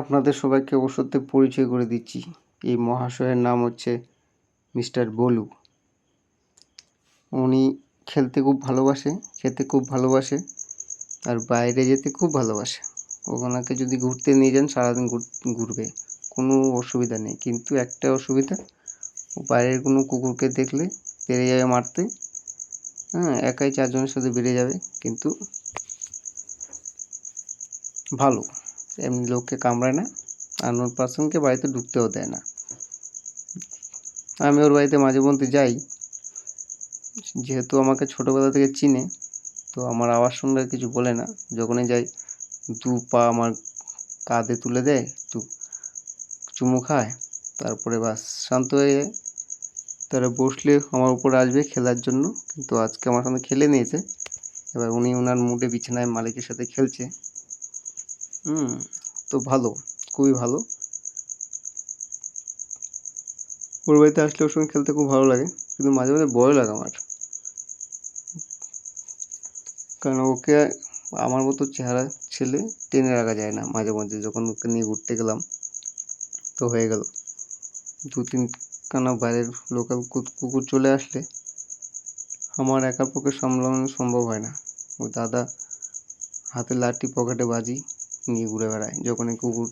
আপনাদের সবাইকে ওর সাথে পরিচয় করে দিচ্ছি। এই মহাশয়ের নাম হচ্ছে মিস্টার বলু। উনি খেলতে খুব ভালোবাসে, খেতে খুব ভালোবাসে, আর বাইরে যেতে খুব ভালোবাসে। ওনাকে যদি ঘুরতে নিয়ে যান সারাদিন ঘুরবে, কোনো অসুবিধা নেই। কিন্তু একটা অসুবিধা, ও বাইরের কোনো কুকুরকে দেখলে তেড়ে যাবে মারতে। হ্যাঁ, একাই 4 জনের সাথে বেরিয়ে যাবে, কিন্তু ভালো, এমনি লোককে কামড়ায় না, আননোন পার্সনকে বাড়িতে ঢুকতেও দেয় না। আমি ওর বাড়িতে মাঝে মধ্যে যাই, যেহেতু আমাকে ছোটোবেলা থেকে চিনে, তো আমার আওয়াজ শুনলে কিছু বলে না। যখনই যাই 2 পা আমার কাঁধে তুলে দেয়, একটু চুমু খায়, তারপরে ব্যাস শান্ত হয়ে যায়। তারা বসলে আমার উপরে আসবে খেলার জন্য, কিন্তু আজকে আমার সঙ্গে খেলে নিয়েছে। এবার উনি ওনার মুডে বিছানায় মালিকের সাথে খেলছে। তো ভালো, খুবই ভালো। ওর বাড়িতে আসলে ওর সঙ্গে খেলতে খুব ভালো লাগে, কিন্তু মাঝে মাঝে ভয় লাগে আমার, কারণ ওকে আমার মতো চেহারা ছেলে টেনে রাখা যায় না। মাঝে মধ্যে যখন ওকে নিয়ে ঘুরতে গেলাম, তো হয়ে গেল 2-3 খানা বাইরের লোকাল কুকুর চলে আসলে আমার একার পক্ষে সামলানো সম্ভব হয় না। ও দাদা হাতে লাঠি পকেটে বাজি নিয়ে ঘুরে বেড়ায়। যখনই কুকুর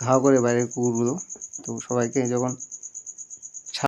ধাওয়া করে বাইরের কুকুরগুলো, তো সবাইকে যখন